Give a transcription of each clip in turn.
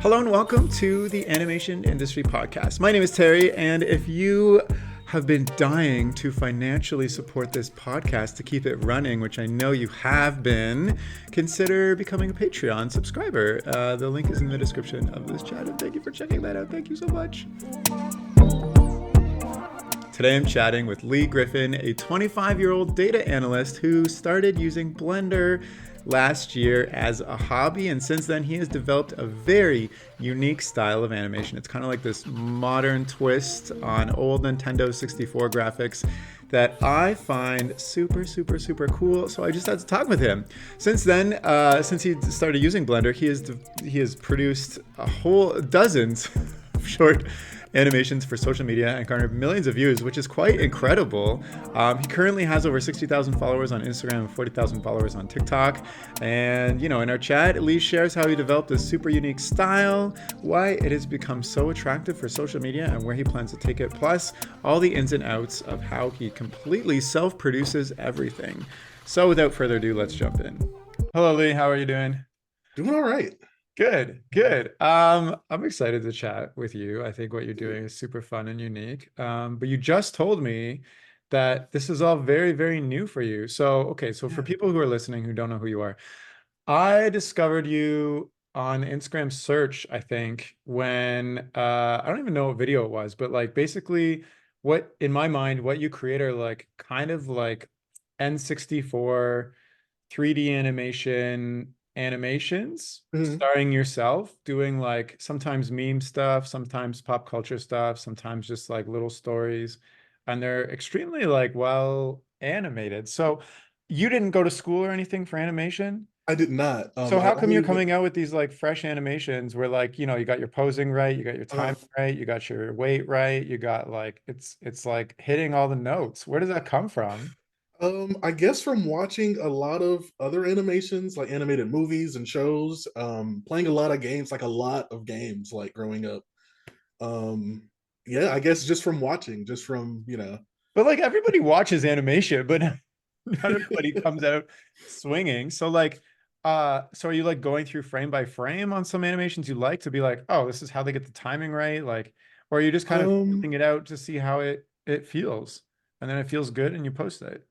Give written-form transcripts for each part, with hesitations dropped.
Hello and welcome to the Animation Industry Podcast. My name is Terry, and if you have been dying to financially support this podcast to keep it running, which I know you have been, consider becoming a Patreon subscriber. The link is in the description of this chat, and thank you for checking that out. Thank you so much. Today I'm chatting with Lee Griffin, a 25-year-old data analyst who started using Blender last year as a hobby, and since then he has developed a very unique style of animation. It's kind of like this modern twist on old Nintendo 64 graphics that I find super cool. So I just had to talk with him. Since then, since he started using Blender, he has produced a whole dozens of short animations for social media and garnered millions of views, which is quite incredible. He currently has over 60,000 followers on Instagram and 40,000 followers on TikTok. And, in our chat, Lee shares how he developed this super unique style, why it has become so attractive for social media, and where he plans to take it, plus all the ins and outs of how he completely self-produces everything. So without further ado, let's jump in. Hello, Lee. How are you doing? Doing all right. Good. I'm excited to chat with you. I think what you're doing is super fun and unique. But you just told me that this is all very new for you. So for people who are listening who don't know who you are, I discovered you on Instagram search, I think, when I don't even know what video it was, but like basically what in my mind, what you create are like kind of like N64 3D animations Mhm. starring yourself doing like sometimes meme stuff, sometimes pop culture stuff, sometimes just like little stories, and they're extremely like well animated. So you didn't go to school or anything for animation? I did not. So I how come you're only went. coming out with these like fresh animations where like, you got your posing right, you got your Uh, time right, you got your weight right, you got like it's like hitting all the notes. Where does that come from? I guess from watching a lot of other animations, like animated movies and shows, playing a lot of games, like a lot of games, like growing up. Um, yeah, I guess just from watching, just from. But like everybody watches animation, but not everybody comes out swinging. So like, so are you like going through frame by frame on some animations you like to be like, oh, this is how they get the timing right? Like, or are you just kind of Um, testing it out to see how it feels, and then it feels good and you post it?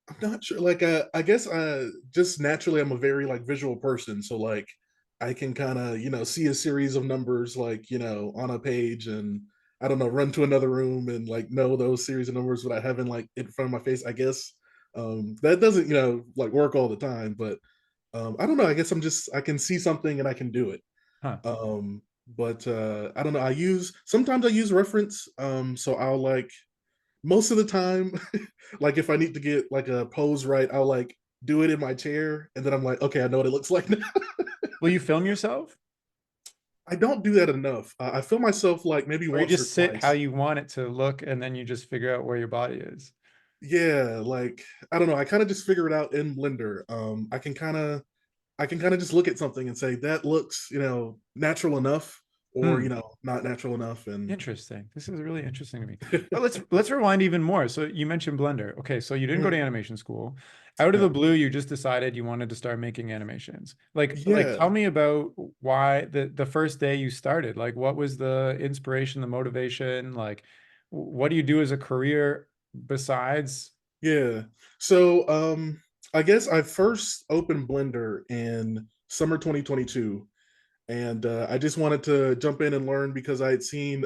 I'm not sure. Like, I guess just naturally, I'm a very like visual person, so like I can kind of see a series of numbers like on a page, and I don't know, run to another room and like know those series of numbers without having like it in front of my face. I guess that doesn't like work all the time, but I don't know. I guess I can see something and I can do it. Huh. But I don't know. Sometimes I use reference. So I'll like most of the time, like if I need to get like a pose right, I'll like do it in my chair, and then I'm like, okay, I know what it looks like now. Will you film yourself? I don't do that enough. I feel myself like maybe Or you once or just sit how twice. you want it to look and then you just figure out where your body is? Yeah, like I don't know. I kind of just figure it out in Blender. I can kind of just look at something and say that looks natural enough, or Hmm. not natural enough, and Interesting. This is really interesting to me. But let's rewind even more. So you mentioned Blender. Okay, so you didn't go to Mhm. animation school. Out of Yeah, the blue, you just decided you wanted to start making animations. Like tell yeah. me about why the first day you started. Like what was the inspiration, the motivation? Like what do you do as a career besides? Yeah. So I guess I first opened Blender in summer 2022, and I just wanted to jump in and learn because I had seen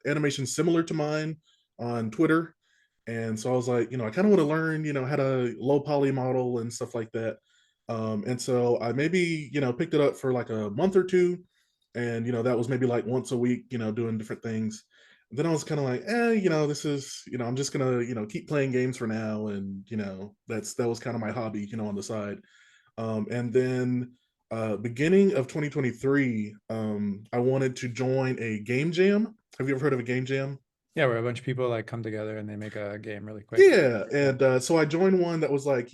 animations similar to mine on Twitter. And so I was like, I kind of want to learn, how to low poly model and stuff like that. And so I maybe, picked it up for like a month or two. And, that was maybe like once a week, doing different things. Then I was kind of like, this is, I'm just gonna, keep playing games for now. And, that was kind of my hobby, on the side. And then beginning of 2023, I wanted to join a game jam. Have you ever heard of a game jam? Yeah, where a bunch of people like come together and they make a game really quick. Yeah, and so I joined one that was like,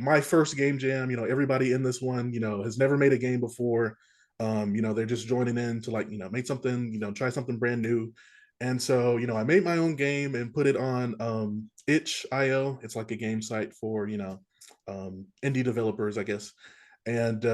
my first game jam. Everybody in this one, has never made a game before. They're just joining in to like, make something, try something brand new. And so, I made my own game and put it on itch.io. It's like a game site for, indie developers, I guess. and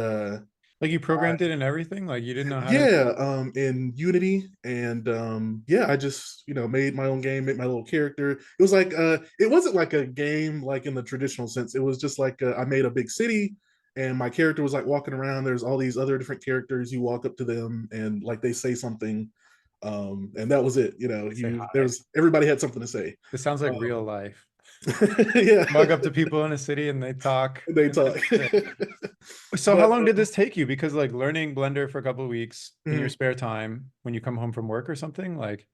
Like you programmed it and everything? Like you didn't know how to. yeah, in Unity, and yeah, I just made my own game, made my little character. It was like it wasn't like a game like in the traditional sense. It was just like I made a big city, and my character was like walking around. There's all these other different characters. You walk up to them, and like they say something, and that was it. Say You hi. there's everybody had something to say. This sounds like Um, real life. yeah, You walk up to people in a city and they talk. they It's talk. interesting. So how But long did this take you? Because like learning Blender for a couple of weeks in your mhm. spare time when you come home from work or something, like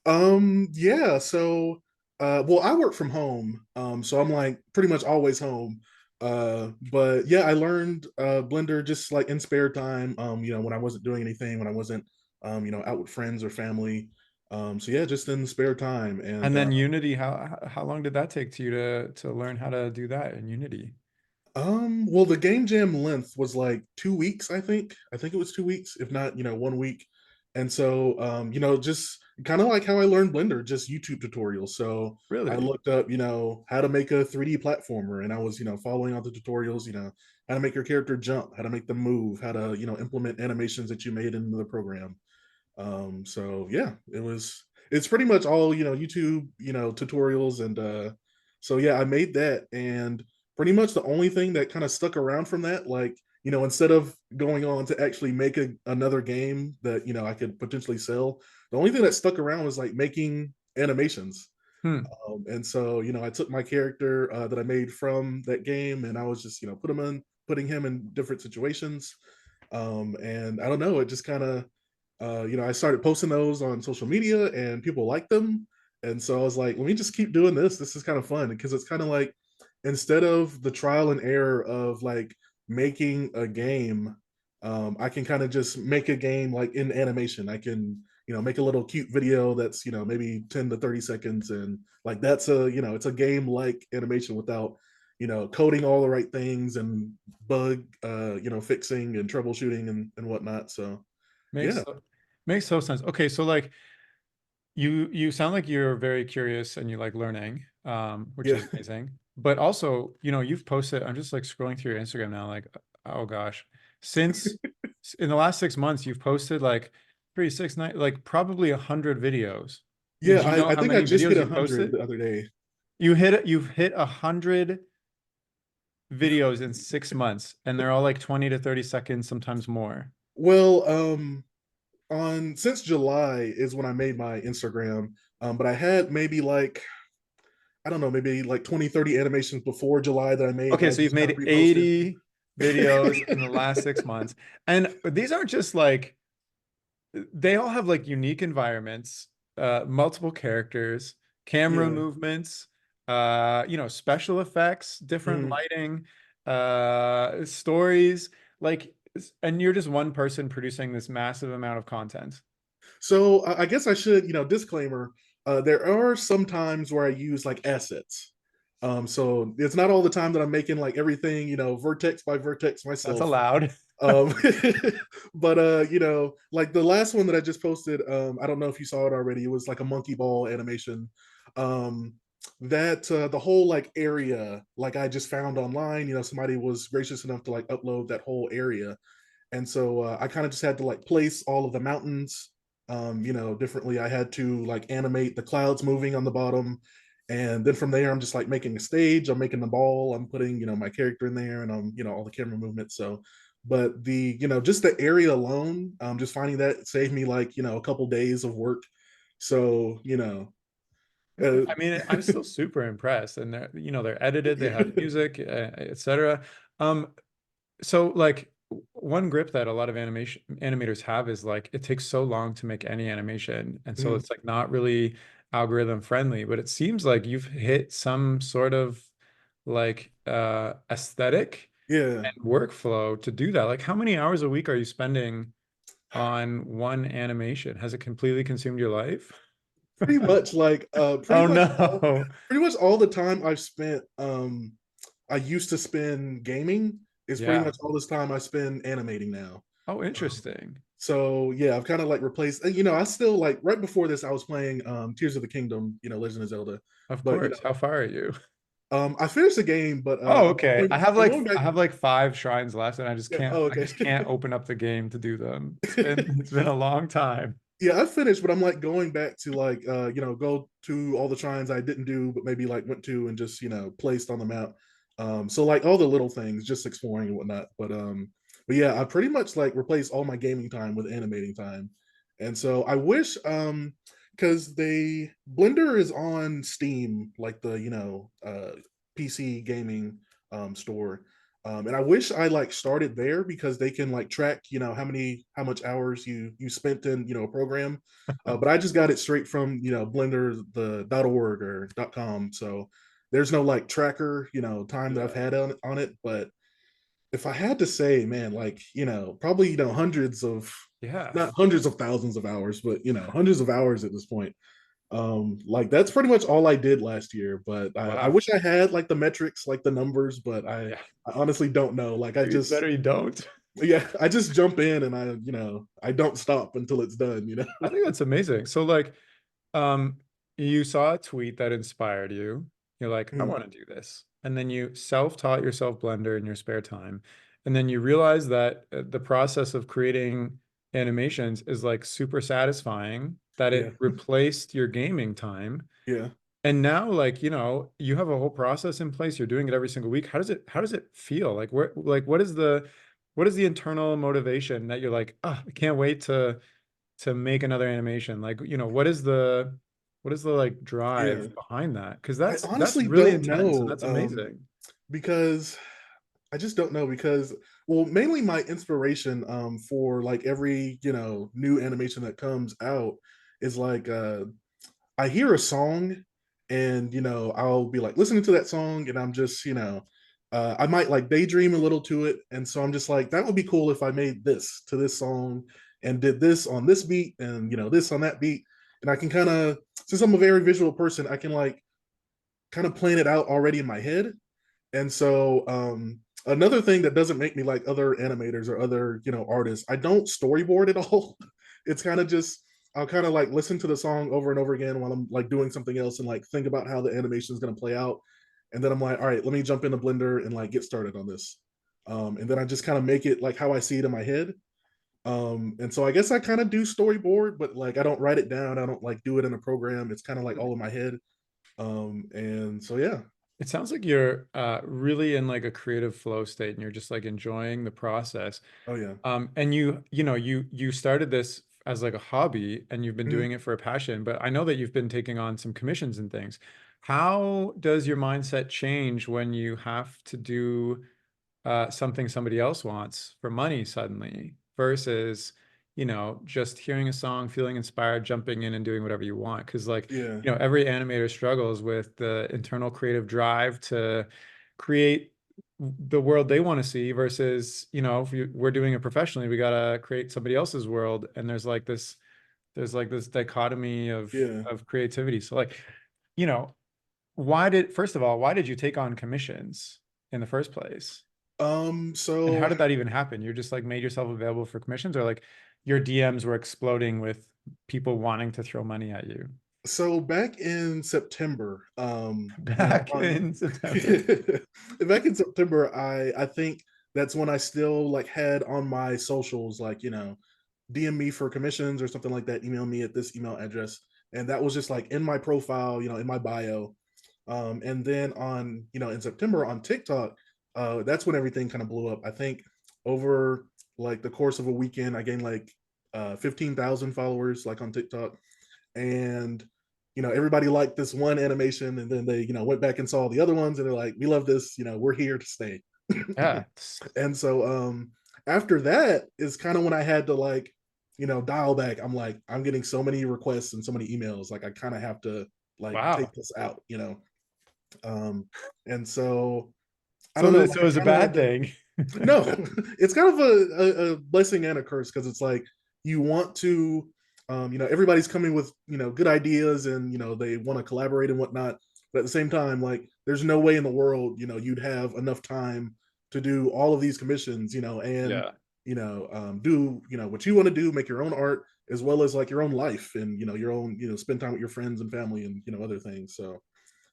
Yeah, so well, I work from home, so I'm like pretty much always home. But yeah, I learned Blender just like in spare time, when I wasn't doing anything, when I wasn't out with friends or family. So yeah, just in spare time. and And then Unity, how long did that take to you to learn how to do that in Unity? well, the game jam length was like 2 weeks, I think. I think it was 2 weeks, if not, 1 week. And so, just kind of like how I learned Blender, just YouTube tutorials. So I Really? looked up, how to make a 3D platformer, and I was, following all the tutorials, how to make your character jump, how to make them move, how to, implement animations that you made into the program. So yeah, it's pretty much all, YouTube, tutorials. And so yeah, I made that. And pretty much the only thing that kind of stuck around from that, like, instead of going on to actually make another game that, I could potentially sell, the only thing that stuck around was like making animations. Hmm. And so, I took my character that I made from that game, and I was just, putting him in different situations. And I don't know, it just kind of, I started posting those on social media, and people liked them. And so I was like, let me just keep doing this. This is kind of fun, because it's kind of like, instead of the trial and error of like making a game, I can kind of just make a game like in animation. I can, make a little cute video that's, maybe 10 to 30 seconds. And like, that's it's a game like animation without, coding all the right things and bug, fixing and troubleshooting and whatnot. So Makes yeah. makes so sense. Okay, so like you sound like you're very curious and you like learning, which Yeah. is amazing. But also, you've posted, I'm just like scrolling through your Instagram now, like, oh gosh, since in the last 6 months, you've posted like 3, 6, 9, like probably 100 videos. Yeah, Do you know I how think I many just hit videos you've 100 posted? the other day. You've hit 100 videos in 6 months, and they're all like 20 to 30 seconds, sometimes more. Well, on since July is when I made my Instagram. But I had maybe like, I don't know, maybe like 20, 30 animations before July that I made that Okay, I so you've just kind of made reposted. 80 videos in the last 6 months. And these aren't just like, they all have like unique environments, multiple characters, camera Yeah. movements, special effects, different Mhm. lighting, stories, like, and you're just one person producing this massive amount of content. So I guess I should, disclaimer. There are some times where I use like assets. So it's not all the time that I'm making like everything, vertex by vertex That's myself. allowed. Um, but like the last one that I just posted, I don't know if you saw it already. It was like a monkey ball animation. Um, that the whole like area, like I just found online. Somebody was gracious enough to like upload that whole area, and so I kind of just had to like place all of the mountains, differently. I had to like animate the clouds moving on the bottom, and then from there I'm just like making a stage. I'm making the ball. I'm putting my character in there, and all the camera movement. So, but the just the area alone, just finding that saved me like a couple days of work. So uh, I mean, I'm still super impressed, and they're edited, they yeah. have music, etc. Um, so like one grip that a lot of animation animators have is like it takes so long to make any animation, and so Mhm. it's like not really algorithm friendly. But it seems like you've hit some sort of like aesthetic Yeah. and workflow to do that. Like, how many hours a week are you spending on one animation? Has it completely consumed your life? Pretty much like Oh no. pretty much all the time I've spent I used to spend gaming is pretty Yeah. much all this time I spend animating now. Oh, Um, interesting. so yeah, I've kind of like replaced. I still like right before this I was playing Tears of the Kingdom, Legend of Zelda, Of but course. How far are you? I finished the game, but Oh, okay. I'm going I back. have like 5 shrines left, and Yeah, oh, I okay. just can't open up the game to do them. It's been a long time. Yeah, I finished, but I'm like going back to like go to all the shrines I didn't do, but maybe like went to and just placed on the map. So like all the little things, just exploring and whatnot. But yeah, I pretty much like replaced all my gaming time with animating time. And so I wish because they Blender is on Steam, like the PC gaming store. And I wish I like started there because they can like track, how much hours you spent in, a program. But I just got it straight from, Blender, the .org or .com. So there's no like tracker, time that I've Yeah. had on it. But if I had to say, man, like, probably, hundreds of, Yeah. not hundreds of thousands of hours, but, hundreds of hours at this point. Like that's pretty much all I did last year, but I Wow. wish I had like the metrics, like the numbers, but I Yeah. I honestly don't know. Like I Maybe it's just better you don't. yeah, I just jump in and I don't stop until it's done. I think that's amazing. So like, um, you saw a tweet that inspired you. You're like, I Mhm. want to do this. And then you self-taught yourself Blender in your spare time. And then you realize that the process of creating animations is like super satisfying, that Yeah, it replaced your gaming time. yeah, And now, like, you have a whole process in place. You're doing it every single week. How does it feel? Like, what is the internal motivation that you're like, oh, I can't wait to make another animation? Like, what is the like yeah. drive behind that? Because I that's honestly really don't intense and know, that's amazing. because I just don't know because well, mainly my inspiration for like every new animation that comes out is like I hear a song and I'll be like listening to that song and I'm just I might like daydream a little to it, and so I'm just like that would be cool if I made this to this song and did this on this beat and this on that beat, and I can kind of, since I'm a very visual person, I can like kind of plan it out already in my head. And so another thing that doesn't make me like other animators or other artists, I don't storyboard at all. It's kind of just I'll kind of like listen to the song over and over again while I'm like doing something else and like think about how the animation is going to play out, and then I'm like, all right, let me jump into Blender and like get started on this. And then I just kind of make it like how I see it in my head. And so I guess I kind of do storyboard, but like I don't write it down, I don't like do it in a program, it's kind of like all in my head. And so yeah. It sounds like you're really in like a creative flow state and you're just like enjoying the process. Oh yeah. And you started this as like a hobby and you've been Mhm. doing it for a passion, but I know that you've been taking on some commissions and things. How does your mindset change when you have to do something somebody else wants for money suddenly versus, just hearing a song, feeling inspired, jumping in and doing whatever you want? Because like, Yeah. every animator struggles with the internal creative drive to create the world they want to see versus, if we're doing it professionally, we gotta create somebody else's world. And there's like this dichotomy Yeah. of creativity. So like, you know, first of all, why did you take on commissions in the first place? And how So did that even happen? You just like made yourself available for commissions, or like your DMs were exploding with people wanting to throw money at you? so back in September, Back on in September. back in September, I think that's when I still like had on my socials like, DM me for commissions or something like that, email me at this email address. And that was just like in my profile, in my bio. And then on, in September on TikTok, that's when everything kind of blew up. I think over like the course of a weekend, I gained like 15,000 followers like on TikTok. And everybody liked this one animation, and then they went back and saw the other ones and they're like, we love this, we're here to stay. Yeah. And so after that is kind of when I had to like dial back. I'm like, I'm getting so many requests and so many emails, like I kind of have to like take Wow. this out. um and so I don't So know, this like I was a kind of had bad to. thing. No, it's kind of a blessing and a curse, because it's like you want to, everybody's coming with good ideas, and they want to collaborate and whatnot. But at the same time, like there's no way in the world you'd have enough time to do all of these commissions, and Yeah. do what you want to do, make your own art as well as like your own life, and your own spend time with your friends and family and other things. So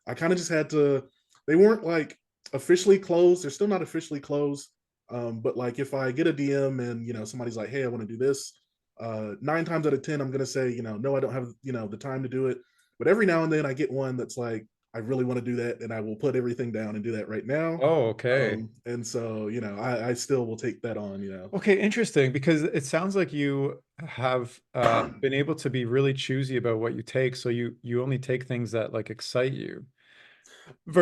I kind of just had to they weren't like officially closed. They're still not officially closed. But like if I get a DM and somebody's like, "Hey, I want to do this," 9 times out of 10, I'm gonna say, no, I don't have the time to do it. But every now and then I get one that's like, I really want to do that, and I will put everything down and do that right now. Oh, okay. And so I still will take that on. Okay, interesting, because it sounds like you have been able to be really choosy about what you take, so you only take things that like excite you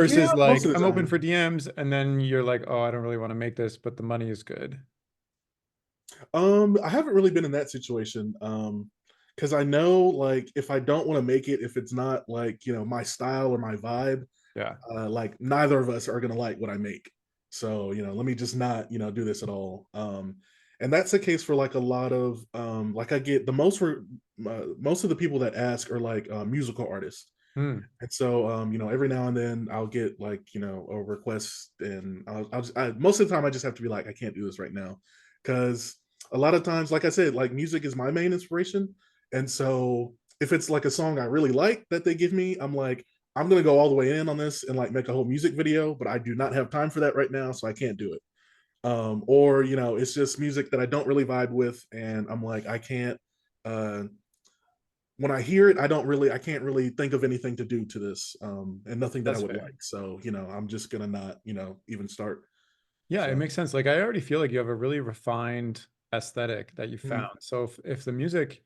Yeah, versus most like of the I'm open time. for DMs and then you're like, "Oh, I don't really want to make this, but the money is good." I haven't really been in that situation. Because I know like if I don't want to make it, if it's not like my style or my vibe, Yeah. like neither of us are gonna like what I make. So let me just not do this at all. And that's the case for like a lot of like I get the most for most of the people that ask are like musical artists. Hmm. And so, every now and then I'll get like, a request, and most of the time I just have to be like, I can't do this right now. Cause a lot of times, like I said, like music is my main inspiration. And so if it's like a song I really like that they give me, I'm like, I'm going to go all the way in on this and like make a whole music video, but I do not have time for that right now. So I can't do it. Or, it's just music that I don't really vibe with. And I'm like, I can't, uh, when I hear it, I can't really think of anything to do to this, and nothing that I That's would fair. like. So, I'm just gonna not, even start. Yeah, it So, makes sense. Like I already feel like you have a really refined aesthetic that you mm, found. So if the music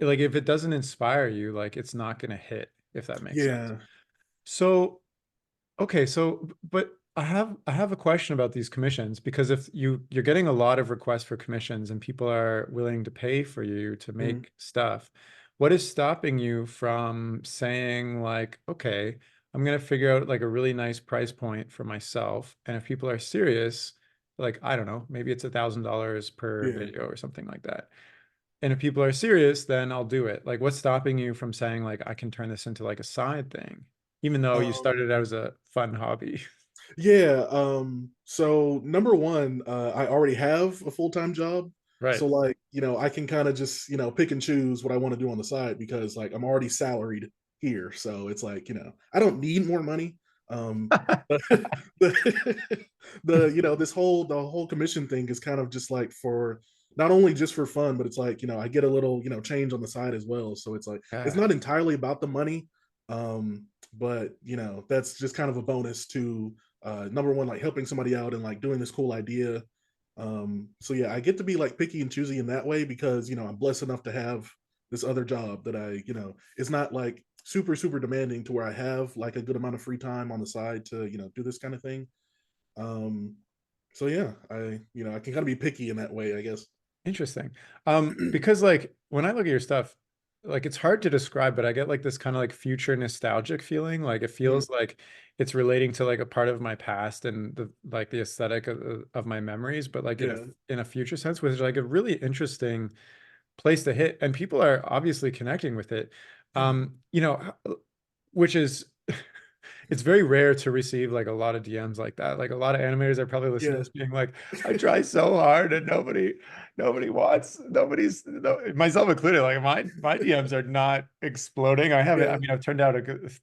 like if it doesn't inspire you, like it's not going to hit, if that makes sense. yeah, So okay, so but I have a question about these commissions, because if you're getting a lot of requests for commissions and people are willing to pay for you to mm, make stuff, what is stopping you from saying like, okay, I'm gonna figure out like a really nice price point for myself, and if people are serious, like I don't know, maybe it's $1,000 per yeah. video or something like that. And if people are serious, then I'll do it. Like, what's stopping you from saying like I can turn this into like a side thing, even though you Um, started out as a fun hobby? yeah. So number one, I already have a full time job, Right. so like I can kind of just pick and choose what I want to do on the side because like I'm already salaried here, so it's like I don't need more money. But the whole commission thing is kind of just like for not only just for fun, but it's like I get a little change on the side as well. So it's like it's Yeah. not entirely about the money, but that's just kind of a bonus to number one, like helping somebody out and like doing this cool idea. So yeah, I get to be like picky and choosy in that way because I'm blessed enough to have this other job that I it's not like super super demanding to where I have like a good amount of free time on the side to do this kind of thing. um so yeah, I can kind of be picky in that way, I guess. Interesting. Because like when I look at your stuff, like it's hard to describe, but I get like this kind of like future nostalgic feeling. Like it Mm, feels like it's relating to like a part of my past and the like the aesthetic of my memories, but like yeah. in a future sense, which is like a really interesting place to hit, and people are obviously connecting with it. Which is it's very rare to receive like a lot of DMs like that. Like a lot of animators are probably listening to Yeah. this being like, I try so hard and nobody wants, myself included. Like my DMs are not exploding. I haven't, I Yeah. mean, I've turned out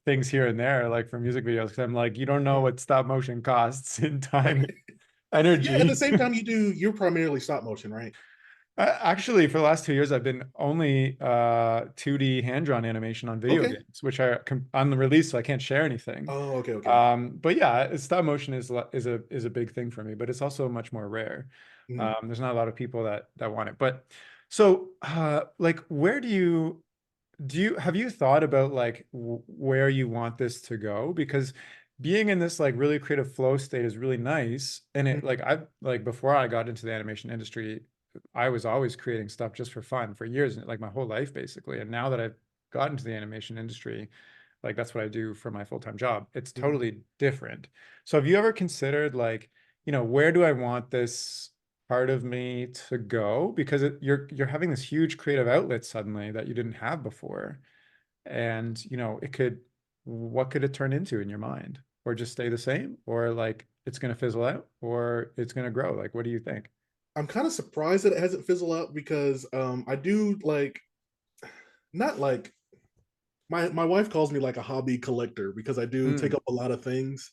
things here and there, like for music videos, because I'm like, you don't know what stop motion costs in time, Right. Yeah, at the energy. same time, you're primarily stop motion, right? Actually, for the last 2 years, I've been only 2D hand-drawn animation on video Okay. games, which are on the release, so I can't share anything. Oh, okay, okay. But yeah, stop motion is a big thing for me, but it's also much more rare. Mhm, There's not a lot of people that want it. But so, like, where do you have you thought about like where you want this to go? Because being in this like really creative flow state is really nice. And it mhm, like I like before I got into the animation industry, I was always creating stuff just for fun for years, like my whole life basically. And now that I've gotten into the animation industry, like that's what I do for my full-time job. It's mhm. totally different. So have you ever considered like, where do I want this part of me to go? Because you're having this huge creative outlet suddenly that you didn't have before. And, what could it turn into in your mind? Or just stay the same? Or like it's gonna fizzle out or it's gonna grow? Like, what do you think? I'm kind of surprised that it hasn't fizzled out because I do like not like my wife calls me like a hobby collector because I do take Mm. up a lot of things.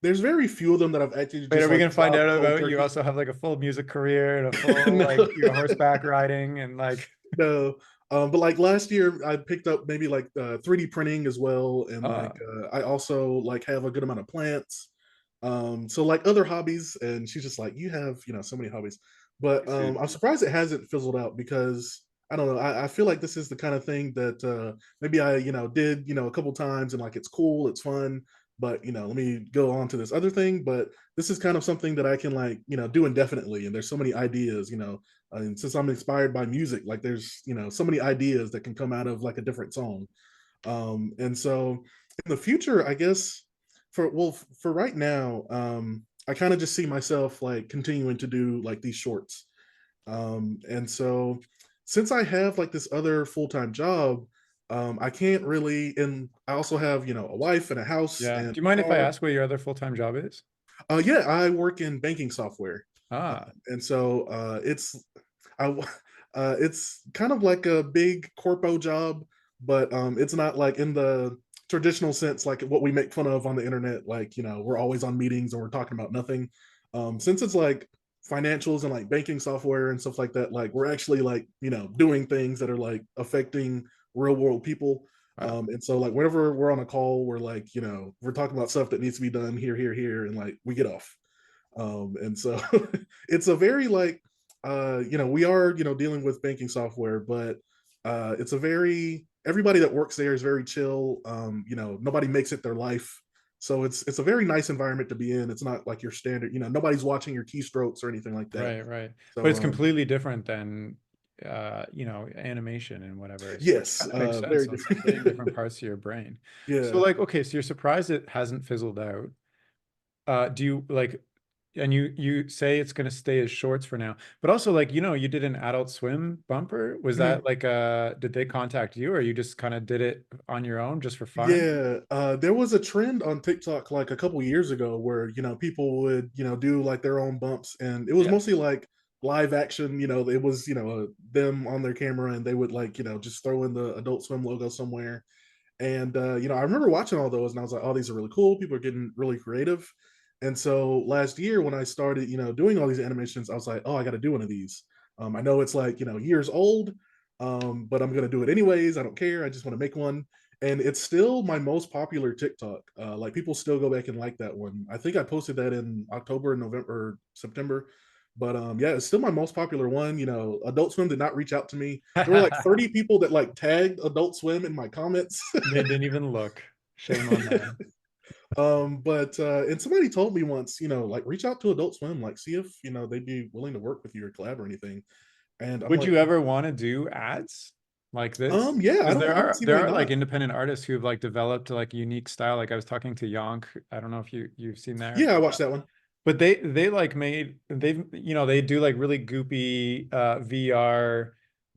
There's very few of them that I've actually Wait, are just we like gonna find dropped out cold about you turkey. also have like a full music career and a full No, like horseback riding and like no. But like last year, I picked up maybe like 3D printing as well, and like uh I also like have a good amount of plants. So like other hobbies, and she's just like, you have so many hobbies. But dude. I'm surprised it hasn't fizzled out because I don't know. I feel like this is the kind of thing that maybe I did a couple times and like it's cool, it's fun. But let me go on to this other thing. But this is kind of something that I can like do indefinitely, and there's so many ideas. And since I'm inspired by music, like there's so many ideas that can come out of like a different song. And so in the future, I guess for right now, I kind of just see myself like continuing to do like these shorts. And so since I have like this other full-time job, I can't really, and I also have a wife and a house Yeah. and Do you mind a if I car. ask what your other full-time job is? Yeah, I work in banking software. Ah, And so I it's kind of like a big corpo job, but it's not like in the traditional sense like what we make fun of on the internet. Like we're always on meetings and we're talking about nothing. Since it's like financials and like banking software and stuff like that, like we're actually like doing things that are like affecting real world people. wow. And so like whenever we're on a call, we're like we're talking about stuff that needs to be done here, here, here, and like we get off. And so it's a very like we are dealing with banking software, but it's a very everybody that works there is very chill. Nobody makes it their life, so it's a very nice environment to be in. It's not like your standard, nobody's watching your keystrokes or anything like that. Right, right. But So it's completely different than animation and whatever. So it yes, kind of makes sense. very So it's like hitting different different. parts of your brain. So Yeah. like, okay, so you're surprised it hasn't fizzled out. Do you like, and you say it's going to stay as shorts for now, but also like, you did an Adult Swim bumper. Was that Mhm. like, did they contact you or you just kind of did it on your own just for fun? Yeah, there was a trend on TikTok like a couple years ago where people would do like their own bumps, and it was Yeah. mostly like live action. It was them on their camera, and they would like just throw in the Adult Swim logo somewhere. And I remember watching all those, and I was like, "Oh, these are really cool. People are getting really creative." And so last year, when I started, doing all these animations, I was like, "Oh, I got to do one of these." I know it's like years old, but I'm gonna do it anyways. I don't care. I just want to make one, and it's still my most popular TikTok. Like people still go back and like that one. I think I posted that in October, November, September. But yeah, it's still my most popular one. Adult Swim did not reach out to me. There were like 30 people that like tagged Adult Swim in my comments. They didn't even look. Shame on them. But and somebody told me once, like reach out to Adult Swim, like see if they'd be willing to work with you or collab or anything. And I'm Would like, you ever want to do ads like this? yeah, Because I don't see there why are like not. independent artists who have like developed like unique style. Like I was talking to Yonk. I don't know if you've seen Yeah, their I watched that one. but they like made they've they do like really goopy VR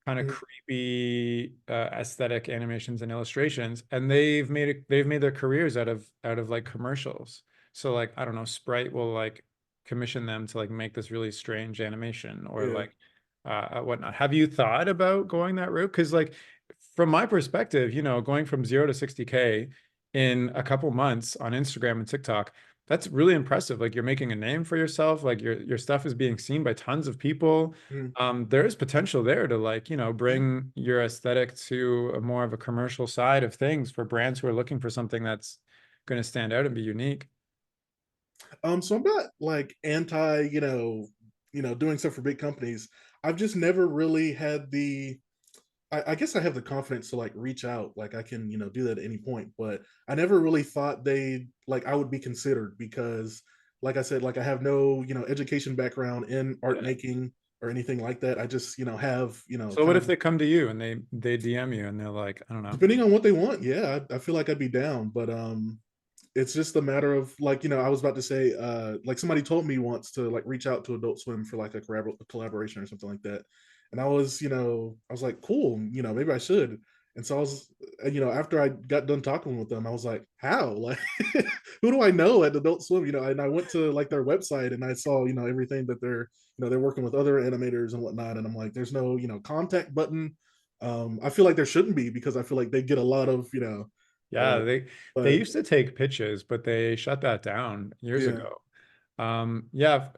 kind of Mhm. creepy aesthetic animations and illustrations and they've made their careers out of like commercials. So like I don't know, Sprite will like commission them to like make this really strange animation or Yeah. like whatnot. Have you thought about going that route? Because like from my perspective, going from 0 to 60K in a couple months on Instagram and TikTok, that's really impressive. Like you're making a name for yourself. Like your stuff is being seen by tons of people. Mhm. There is potential there to like, bring your aesthetic to a more of a commercial side of things for brands who are looking for something that's going to stand out and be unique. So I'm not like anti, doing stuff for big companies. I've just never really had the I guess I have the confidence to like reach out. Like I can, do that at any point, but I never really thought they like I would be considered because like I said, like I have no, education background in art Yeah. making or anything like that. I just, have, So what kind if of they come to you and they DM you and they're like, I don't know. depending on what they want. Yeah, I feel like I'd be down, but it's just a matter of like I was about to say like somebody told me once to like reach out to Adult Swim for like a collaboration or something like that, and I was like cool, maybe I should. And so I was after I got done talking with them, I was like, how, like who do I know at Adult Swim, and I went to like their website and I saw everything that they're they're working with other animators and whatnot, and I'm like, there's no contact button. I feel like there shouldn't be because I feel like they get a lot of, Yeah, uh, they but used to take pitches, but they shut that down years yeah, ago. Yeah,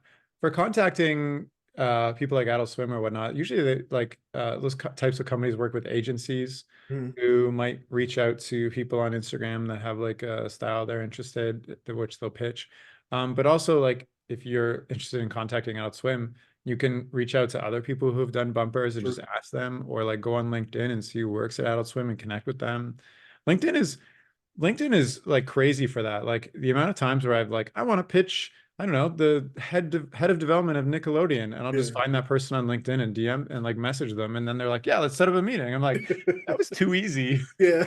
for contacting people like Adult Swim or whatnot, usually they like those types of companies work with agencies mhm, who might reach out to people on Instagram that have like a style they're interested, which they'll pitch. But also like if you're interested in contacting Adult Swim, you can reach out to other people who have done bumpers and just true. ask them, or like go on LinkedIn and see who works at Adult Swim and connect with them. LinkedIn is LinkedIn is like crazy for that. Like the amount of times where I've like, I want to pitch, I don't know, the head of development of Nickelodeon, and I'll just Yeah. find that person on LinkedIn and DM and like message them, and then they're like, yeah, let's set up a meeting. I'm like, that was too easy. Yeah.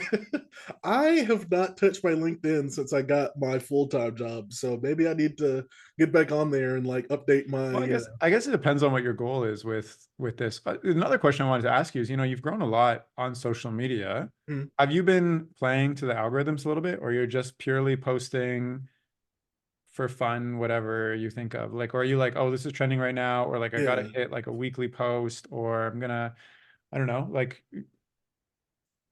I have not touched my LinkedIn since I got my full-time job. So maybe I need to get back on there and like update Well, my I guess it depends on what your goal is with this. Another question I wanted to ask you is, you've grown a lot on social media. hmm, Have you been playing to the algorithms a little bit, or you're just purely posting for fun, whatever you think of? Like, or are you like, oh, this is trending right now, or like I gotta yeah. hit like a weekly post, or I'm gonna, I don't know, like,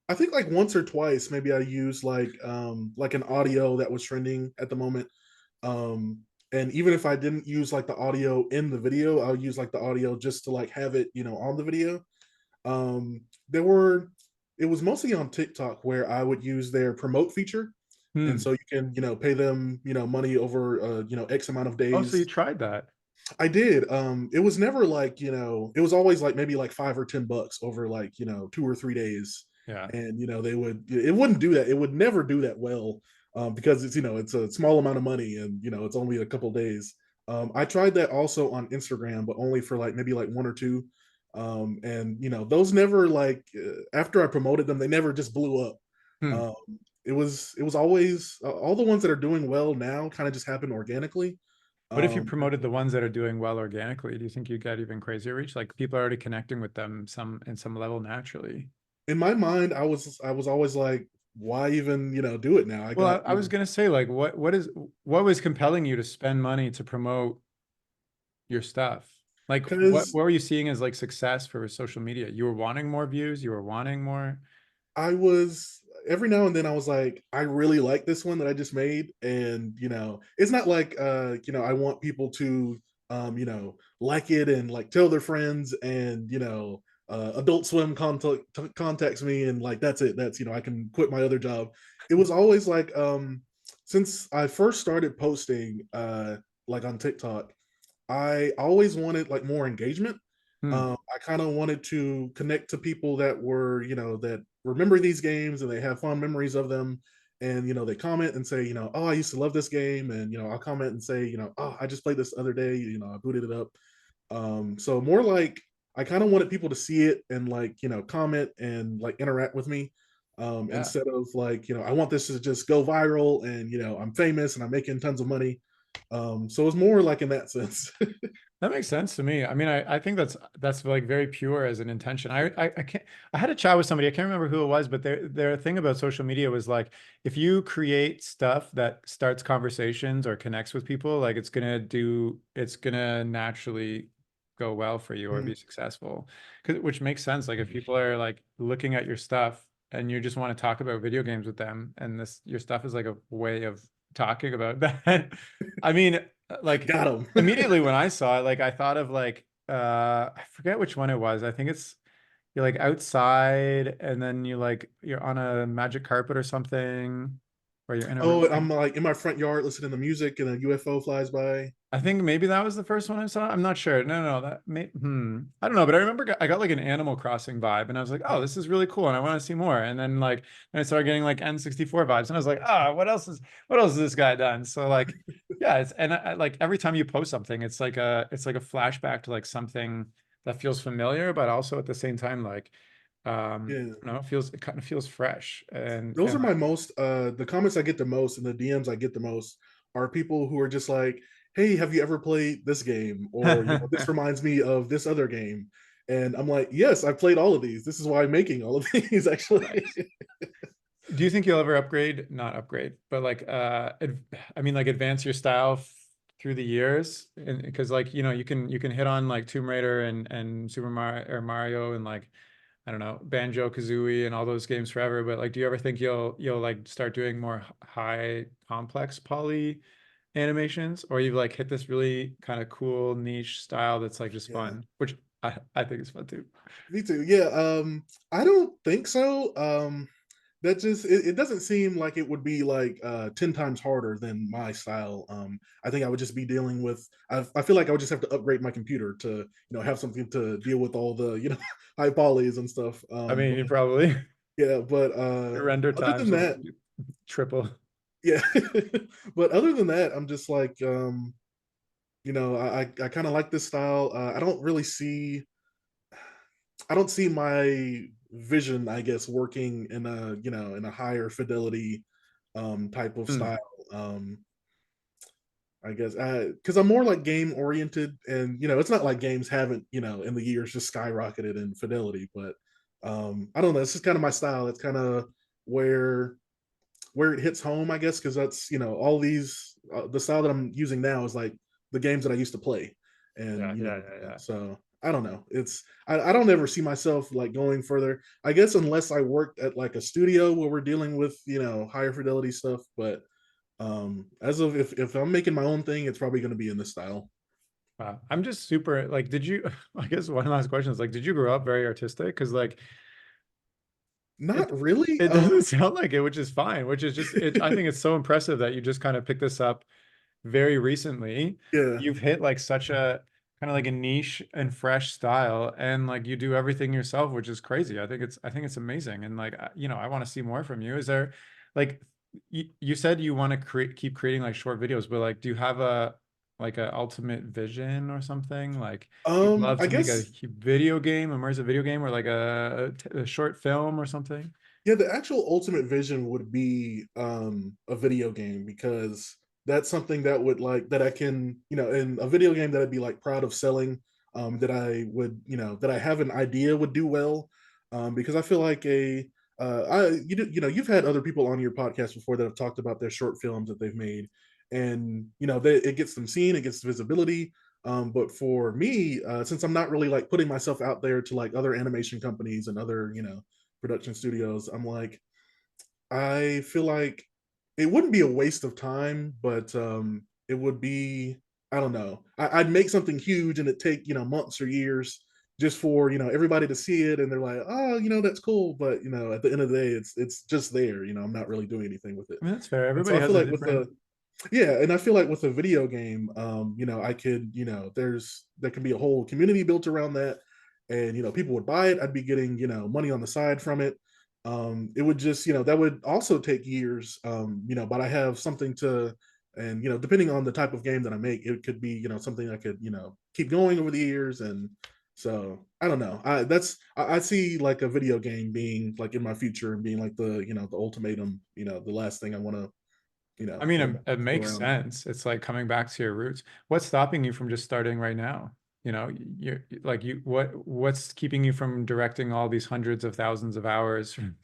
I think like once or twice maybe I used like an audio that was trending at the moment. Um and even if I didn't use like the audio in the video, I'll use like the audio just to like have it, on the video. There were It was mostly on TikTok where I would use their promote feature. And hmm. so you can, pay them, money over X amount of Oh, so you days. tried that? I did. It was never like, it was always like maybe like $5 or $10 over like, 2 or 3 days. Yeah. And, it wouldn't do that. It would never do that well, because it's, it's a small amount of money and, it's only a couple days. I tried that also on Instagram, but only for like maybe like one or two. And, those never like, after I promoted them, they never just blew up. Hmm. Um, it was always all the ones that are doing well now kind of just happen organically. What if you Um, promoted the ones that are doing well organically? Do you think you get even crazier reach? Like people are already connecting with them in some level naturally. in my mind, I was always like, why even do it now? I Well, got I was gonna say, like, what was compelling you to spend money to promote your stuff? Like, because what were you seeing as like success for social media? You were wanting more views, you were wanting more. I was every now and then I was like, I really like this one that I just made, and it's not like I want people to like it and like tell their friends, and Adult Swim contacts me and like that's it. That's I can quit my other job. It was always like since I first started posting like on TikTok, I always wanted like more engagement. Hmm. I kind of wanted to connect to people that were, that remember these games and they have fond memories of them. And, they comment and say, oh, I used to love this game. And, I'll comment and say, oh, I just played this other day, I booted it up. So more like I kind of wanted people to see it and like, comment and like interact with me. Yeah. Instead of like, I want this to just go viral and, I'm famous and I'm making tons of money. So it was more like in that sense. That makes sense to me. I mean, I think that's like very pure as an intention. I can't I had a chat with somebody, I can't remember who it was, but their thing about social media was like if you create stuff that starts conversations or connects with people, like it's gonna naturally go well for you or be Mhm. successful. Which makes sense. Like if people are like looking at your stuff and you just want to talk about video games with them, and this your stuff is like a way of talking about that. I mean, like Got him. immediately when I saw it, like I thought of like I forget which one it was. I think it's you're like outside and then you're on a magic carpet or something, or you're in a room. Oh, I'm like in my front yard listening to music and a UFO flies by. I think maybe that was the first one I saw. I'm not sure. No, I don't know, but I remember I got like an Animal Crossing vibe, and I was like, oh, Uh, this is really cool, and I want to see more. And then like, and I started getting like N64 vibes, and I was like, ah, what else has this guy done? So like, yeah, it's and like every time you post something, it's like a flashback to like something that feels familiar, but also at the same time like, yeah. it kind of feels fresh Those and are my most the comments I get the most and the DMs I get the most are people who are just like, "Hey, have you ever played this game?" Or, "This reminds me of this other game." And I'm like, "Yes, I've played all of these. This is why I'm making all of these actually." nice. Do you think you'll ever upgrade? Not upgrade, but like I mean like advance your style through the years? And because like you can hit on like Tomb Raider and Super Mario or Mario and like I don't know, Banjo Kazooie and all those games forever, but like, do you ever think you'll like start doing more high complex poly animations, or you've like hit this really kind of cool niche style that's like just Yeah. fun, which I think is fun too. Me too. Yeah. I don't think so. That just it doesn't seem like it would be like 10 times harder than my style. I think I would just be dealing with I feel like I would just have to upgrade my computer to, have something to deal with all the, high polys and stuff. I mean, But you probably yeah, but your render other times than will that, triple. yeah. But other than that, I'm just like I kind of like this style. I don't see my vision, I guess, working in a higher fidelity type of Hmm. style. Um, I guess because I'm more like game oriented, and it's not like games haven't in the years just skyrocketed in fidelity, but I don't know. It's just kind of my style. It's kind of where where it hits home, I guess, because that's all these the style that I'm using now is like the games that I used to play, Yeah, and yeah, yeah, yeah. so I don't know. I don't ever see myself like going further. I guess unless I worked at like a studio where we're dealing with higher fidelity stuff, but as of if I'm making my own thing, it's probably going to be in this style. Wow. I'm just super like, did you, I guess one last question is like, did you grow up very artistic? Because like Not it really. it doesn't sound like it, which is fine, which is just it. I think it's so impressive that you just kind of picked this up very recently. Yeah. You've hit like such a kind of like a niche and fresh style, and like you do everything yourself, which is crazy. I think it's amazing, and like I want to see more from you. Is there like you said you want to keep creating like short videos, but like do you have a like a ultimate vision or something? Like you'd love I to make a guess video game, immersive video game, or like a short film or something? yeah, the actual ultimate vision would be a video game because that's something that would like that I can, in a video game that I'd be like proud of selling, that I would, that I have an idea would do well. Because I feel like you've had other people on your podcast before that have talked about their short films that they've made, and it gets them seen, it gets visibility. But for me, since I'm not really like putting myself out there to like other animation companies and other, production studios, I'm like, I feel like it wouldn't be a waste of time, but it would be, I don't know. I'd make something huge and it take, months or years just for, everybody to see it and they're like, oh, that's cool. But, at the end of the day, it's just there, I'm not really doing anything with it. I mean, that's fair. And so Everybody I feel has a like with different. I feel like with a video game, I could, there can be a whole community built around that, and people would buy it. I'd be getting, money on the side from it. It would just, that would also take years, but I have something to, and depending on the type of game that I make, it could be, something I could, keep going over the years, and so I don't know. I see like a video game being like in my future and being like the, the ultimatum, the last thing I want to I mean, want it to go makes around. sense. It's like coming back to your roots. What's stopping you from just starting right now? You're like what's keeping you from directing all these hundreds of thousands of hours from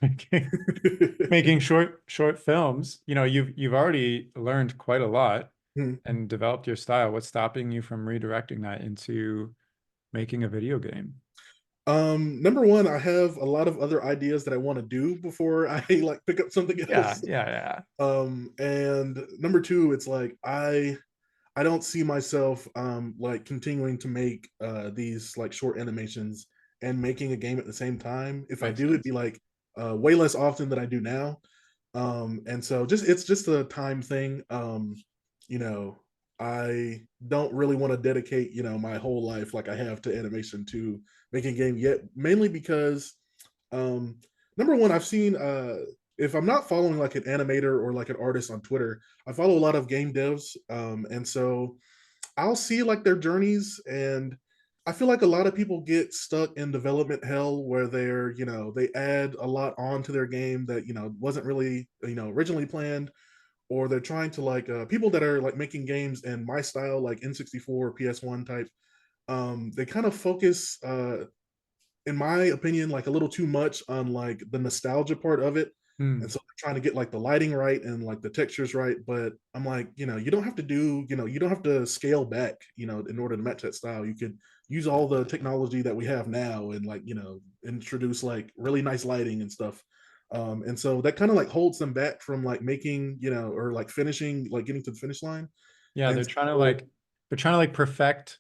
making short films? You've already learned quite a lot Hmm. and developed your style. What's stopping you from redirecting that into making a video game? Number one, I have a lot of other ideas that I want to do before I like pick up something Yeah, else. yeah, yeah. And number two, it's like I don't see myself like continuing to make these like short animations and making a game at the same time. If I Makes do, it'd sense. be like way less often than I do now. And so just it's just a time thing. You know, I don't really want to dedicate, my whole life like I have to animation to making a game yet, mainly because um number one, I've seen if I'm not following like an animator or like an artist on Twitter, I follow a lot of game devs. And so I'll see like their journeys, and I feel like a lot of people get stuck in development hell where they're, they add a lot onto their game that, wasn't really, originally planned, or they're trying to like people that are like making games in my style, like N64, PS1 type. They kind of focus, in my opinion, like a little too much on like the nostalgia part of it. Hmm. And so they're trying to get like the lighting right and like the textures right. But I'm like, you don't have to do, you don't have to scale back, in order to match that style. You could use all the technology that we have now and like, introduce like really nice lighting and stuff. And so that kind of like holds them back from like making, or like finishing, like getting to the finish line. Yeah, And so they're trying to like perfect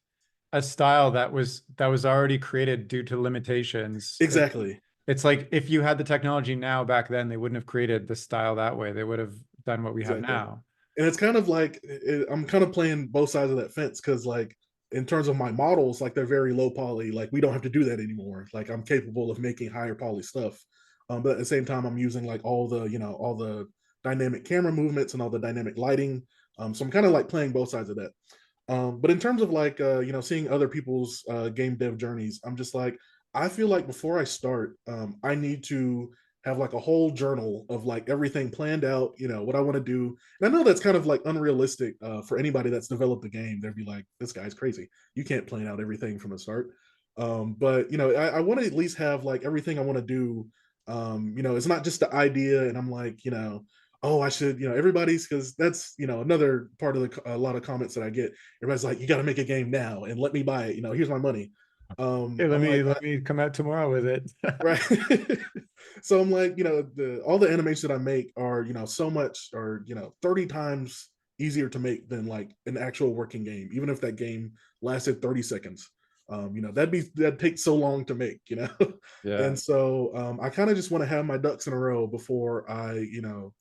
a style that was already created due to limitations. exactly, It's like if you had the technology now back then, they wouldn't have created the style that way. They would have done what we have exactly. now. And it's kind of like I'm kind of playing both sides of that fence because like in terms of my models, like they're very low poly. Like we don't have to do that anymore. Like I'm capable of making higher poly stuff, but at the same time, I'm using like all the dynamic camera movements and all the dynamic lighting. So I'm kind of like playing both sides of that. But in terms of like seeing other people's game dev journeys, I'm just like I feel like before I start, I need to have like a whole journal of like everything planned out, what I want to do. And I know that's kind of like unrealistic for anybody that's developed the game. They'd be like, this guy's crazy. You can't plan out everything from the start. But I want to at least have like everything I want to do. It's not just the idea, and I'm like, oh, I should, everybody's because that's another part of a lot of comments that I get. Everybody's like, you got to make a game now and let me buy it. Here's my money. Hey, I'm like, let me come out tomorrow with it. right. So I'm like, all the animations that I make are, so much or 30 times easier to make than like an actual working game, even if that game lasted 30 seconds. That takes so long to make. Yeah. And so I kind of just want to have my ducks in a row before I,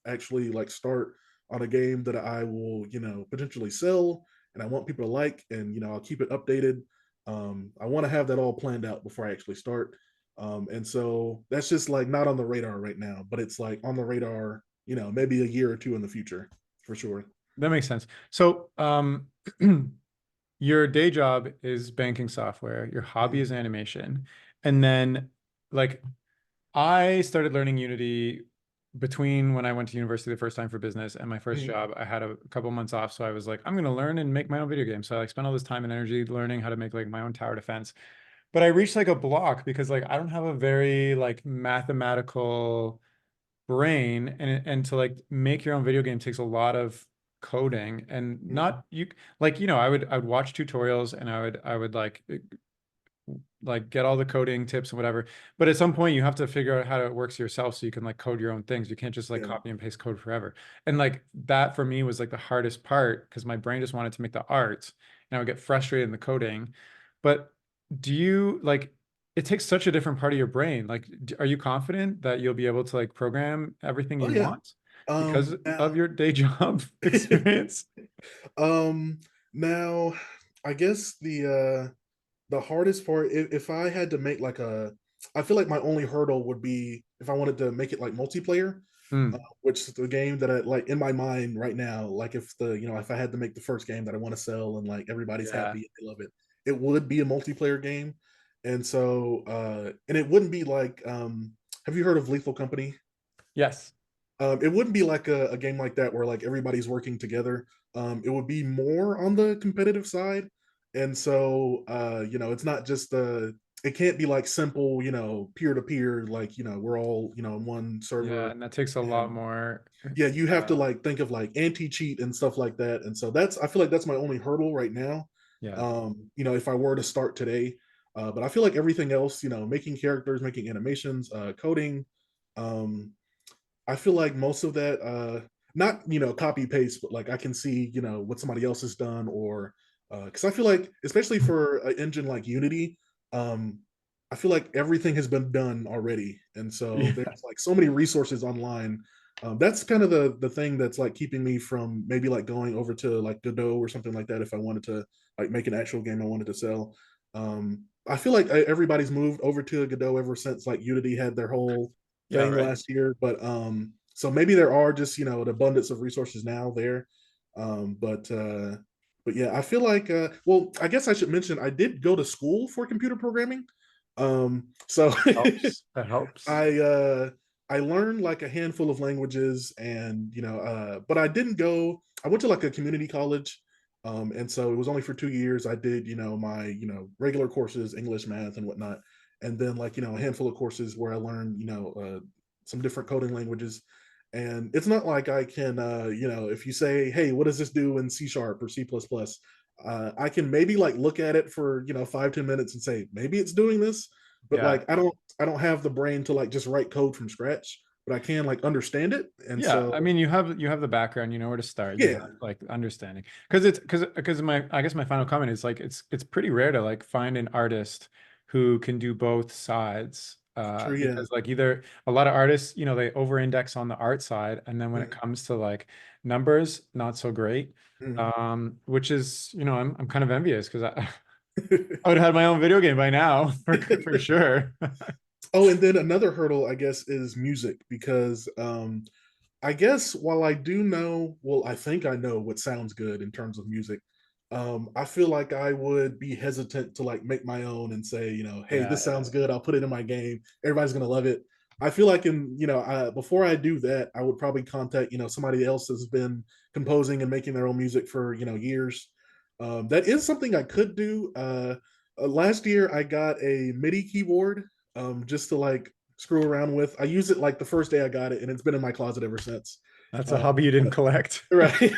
actually like start on a game that I will, potentially sell and I want people to like, and I'll keep it updated. I want to have that all planned out before I actually start. And so that's just like not on the radar right now, but it's like on the radar, maybe a year or two in the future for sure. That makes sense. So, your day job is banking software, your hobby Mhm. is animation, and then like I started learning Unity between when I went to university the first time for business and my first Mhm. job. I had a couple months off, so I was like, I'm gonna learn and make my own video game. So I like spent all this time and energy learning how to make like my own tower defense. But I reached like a block because like I don't have a very like mathematical brain, and to like make your own video game takes a lot of coding and Mhm. not you like I would watch tutorials and I would like get all the coding tips and whatever. But at some point you have to figure out how it works yourself so you can like code your own things. You can't just like Yeah. copy and paste code forever. And like that for me was like the hardest part because my brain just wanted to make the art and I would get frustrated in the coding. But do you like it takes such a different part of your brain. Like, are you confident that you'll be able to like program everything Oh you yeah. want because Now, of your day job experience? um, now, I guess the hardest part, if I had to make like I feel like my only hurdle would be if I wanted to make it like multiplayer, Hmm. which is the game that I like in my mind right now. Like if if I had to make the first game that I want to sell and like everybody's Yeah. happy and they love it, it would be a multiplayer game. And so, and it wouldn't be like, have you heard of Lethal Company? Yes. It wouldn't be like a game like that where like everybody's working together. It would be more on the competitive side, and so it's not just it can't be like simple, peer to peer, like we're all in one Yeah, server, and that takes a lot and more. yeah, you have to Uh, like think of like anti cheat and stuff like that, and so I feel like that's my only hurdle right now. yeah. If I were to start today, but I feel like everything else, making characters, making animations, coding, um, I feel like most of that, not copy paste, but like I can see what somebody else has done, or because I feel like especially for an engine like Unity, um, I feel like everything has been done already, and so Yeah. there's like so many resources online. That's kind of the thing that's like keeping me from maybe like going over to like Godot or something like that if I wanted to like make an actual game I wanted to sell. I feel like everybody's moved over to Godot ever since like Unity had their whole Yeah, thing right. last year, but so maybe there are just an abundance of resources now there, but yeah, I feel like well, I guess I should mention I did go to school for computer programming, so Helps. That helps. I I learned like a handful of languages, and but I didn't go. I went to like a community college, and so it was only for 2 years. I did my regular courses, English, math, and whatnot, and then like a handful of courses where I learned some different coding languages. And it's not like I can, if you say, hey, what does this do in C# or C++, I can maybe like look at it for 5-10 minutes and say maybe it's doing this, but Yeah. like I don't have the brain to like just write code from scratch, but I can like understand it. And Yeah, so I mean, you have the background, you know where to start, you yeah. have like understanding. Because my I guess my final comment is like it's pretty rare to like find an artist who can do both sides. Sure, yeah. Because like either a lot of artists, you know, they over-index on the art side, and then when it Yeah. comes to like numbers, not so great. Mhm. Which is, you know, I'm kind of envious because I would have had my own video game by now for sure. Oh, and then another hurdle, I guess, is music because I guess while I do know, well, I think I know what sounds good in terms of music. I feel like I would be hesitant to like make my own and say, hey, Yeah, this yeah. sounds good. I'll put it in my game. Everybody's gonna love it. I feel like before I do that, I would probably contact somebody else that's been composing and making their own music for years. That is something I could do. Last year, I got a MIDI keyboard just to like screw around with. I used it like the first day I got it, and it's been in my closet ever since. That's a hobby you didn't But collect. right.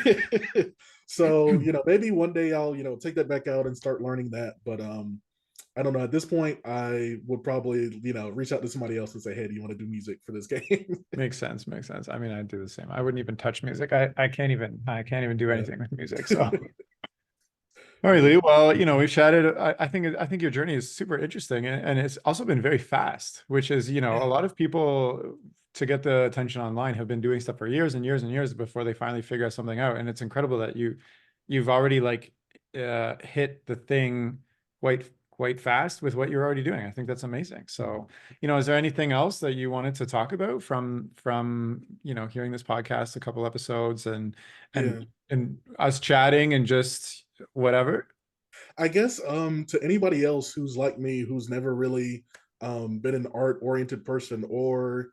So, maybe one day I'll, take that back out and start learning that. But I don't know. At this point, I would probably, reach out to somebody else and say, hey, do you want to do music for this game? Makes sense, makes sense. I mean, I do the same. I wouldn't even touch music. I can't even do Yeah. anything with music. So, all right, Lee. Well, you know, we've chatted. I think your journey is super interesting, and it's also been very fast, which is, you know, a Yeah. lot of people to get the attention online have been doing stuff for years and years and years before they finally figure something out. And it's incredible that you've already like hit the thing quite fast with what you're already doing. I think that's amazing. So, you know, is there anything else that you wanted to talk about from, you know, hearing this podcast, a couple episodes and Yeah. and us chatting and just whatever? I guess to anybody else who's like me, who's never really been an art oriented person, or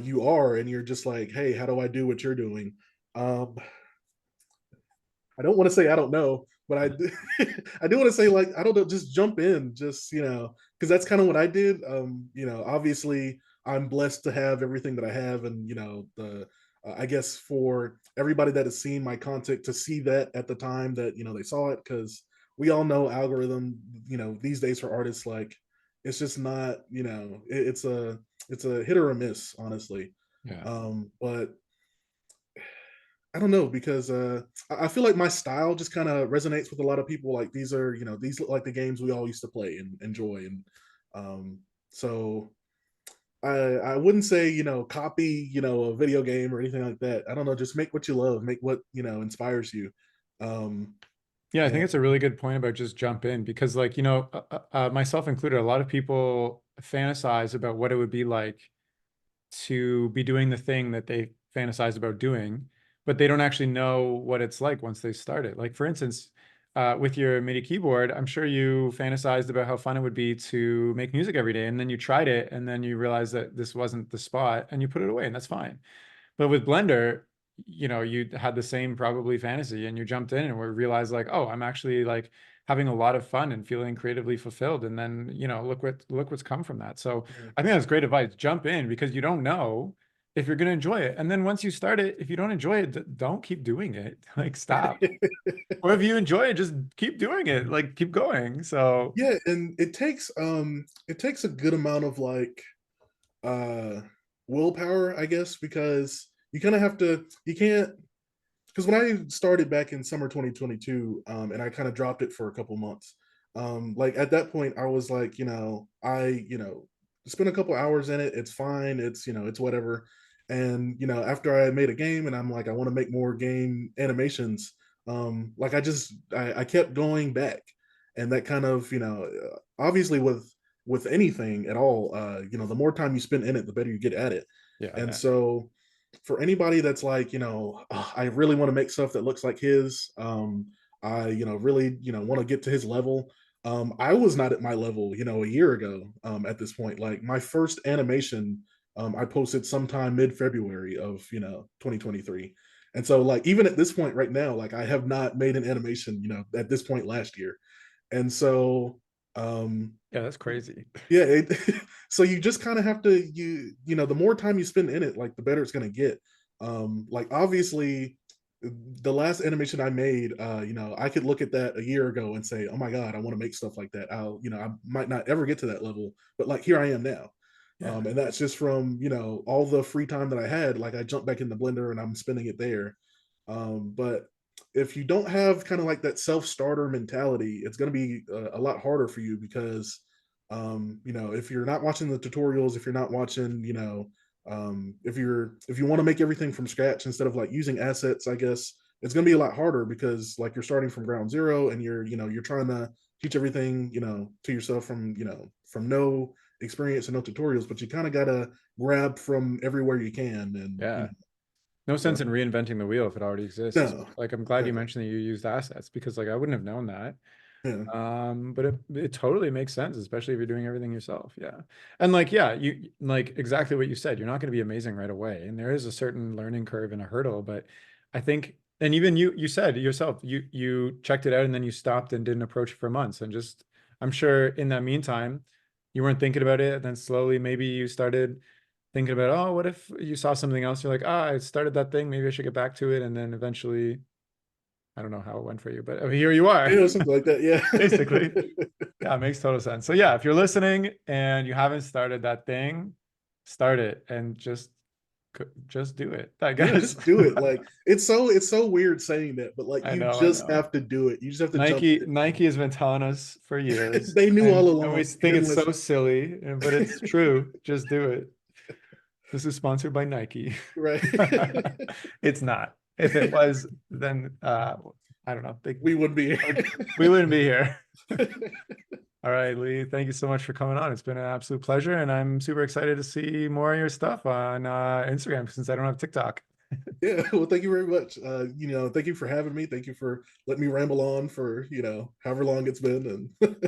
you are and you're just like, hey, how do I do what you're doing? Um, I don't want to say I don't know, but I do, I do want to say like I don't know, just jump in, just because that's kind of what I did. Obviously I'm blessed to have everything that I have, and the I guess for everybody that has seen my content to see that at the time that they saw it, because we all know algorithm, these days for artists, like it's just not, it's a hit or a miss, honestly. Yeah. But I don't know because I feel like my style just kind of resonates with a lot of people. Like these look like the games we all used to play and enjoy, and so I wouldn't say copy a video game or anything like that. I don't know, just make what you love, make what inspires you. Um, Yeah, I think and it's a really good point about just jump in because, like, you know, myself included, a lot of people fantasize about what it would be like to be doing the thing that they fantasize about doing, but they don't actually know what it's like once they start it. Like, for instance, with your MIDI keyboard, I'm sure you fantasized about how fun it would be to make music every day, and then you tried it, and then you realized that this wasn't the spot, and you put it away, and that's fine. But with Blender, you know, you had the same probably fantasy and you jumped in and we realized like, oh, I'm actually like having a lot of fun and feeling creatively fulfilled. And then, you know, look what's come from that. So yeah. I think that's great advice. Jump in because you don't know if you're going to enjoy it. And then once you start it, if you don't enjoy it, don't keep doing it. Like stop. Or if you enjoy it, just keep doing it. Like keep going. So Yeah, and it takes a good amount of like uh willpower, I guess, because you kind of have to, you can't, because when I started back in summer 2022, and I kind of dropped it for a couple months, like at that point I was like, I spent a couple hours in it, it's fine, it's whatever. And after I made a game and I'm like, I want to make more game animations, like I kept going back. And that kind of, obviously with anything at all, the more time you spend in it, the better you get at it. yeah, And yeah. so for anybody that's like, "Oh, I really want to make stuff that looks like his, I really want to get to his level." I was not at my level a year ago, at this point. Like my first animation, I posted sometime mid-February of 2023. And so like even at this point right now, like I have not made an animation at this point last year. And so Yeah, that's crazy. Yeah, so you just kind of have to, the more time you spend in it, like the better it's going to get. Like obviously the last animation I made, I could look at that a year ago and say, oh my god, I want to make stuff like that. I might not ever get to that level, but like here I am now. Yeah. And that's just from, all the free time that I had. Like I jumped back in the blender and I'm spending it there. But if you don't have kind of like that self-starter mentality, it's going to be a lot harder for you because if you're not watching the tutorials, if you're not watching, if you want to make everything from scratch instead of like using assets, I guess it's going to be a lot harder because like you're starting from ground zero and you're trying to teach everything, to yourself from, from no experience and no tutorials, but you kind of got to grab from everywhere you can. And, Yeah. No sense so in reinventing the wheel if it already exists. no, Like, I'm glad you yeah, mentioned that you used assets because like I wouldn't have known that. yeah, But it totally makes sense, especially if you're doing everything yourself. Yeah. And like, yeah, you like exactly what you said. You're not going to be amazing right away. And there is a certain learning curve and a hurdle, but I think, and even you said yourself, you checked it out and then you stopped and didn't approach it for months. And just, I'm sure in that meantime, you weren't thinking about it. And then slowly maybe you started thinking about, oh, what if you saw something else? You're like, I started that thing. Maybe I should get back to it. And then eventually, I don't know how it went for you, but here you are, something like that. Yeah. basically. Yeah, it makes total sense. So yeah, if you're listening and you haven't started that thing, start it and just do it, I Yeah, guess. just do it. Like it's so weird saying that, but like I you know, I just know. have to do it. You just have to jump Nike has been telling us for in. years, They knew all and we along. You think didn't it's so listen. silly, but it's true. Just do it. This is sponsored by Nike. Right. It's not. If it was, then I don't know. We would be. We wouldn't be here. All right, Lee, thank you so much for coming on. It's been an absolute pleasure, and I'm super excited to see more of your stuff on Instagram since I don't have TikTok. Yeah, well, thank you very much. Thank you for having me. Thank you for letting me ramble on for, however long it's been. And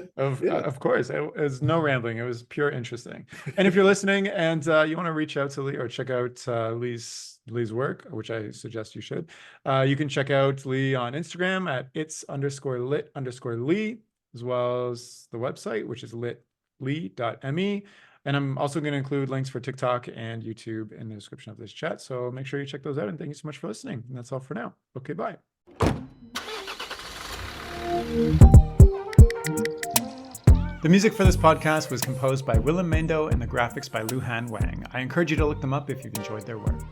yeah. Of course, it was no rambling. It was pure interesting. And if you're listening and you want to reach out to Lee or check out Lee's work, which I suggest you should, you can check out Lee on Instagram at its_lit_Lee, as well as the website, which is litlee.me. And I'm also going to include links for TikTok and YouTube in the description of this chat. So make sure you check those out. And thank you so much for listening. And that's all for now. Okay, bye. The music for this podcast was composed by Willem Mendo and the graphics by Luhan Wang. I encourage you to look them up if you've enjoyed their work.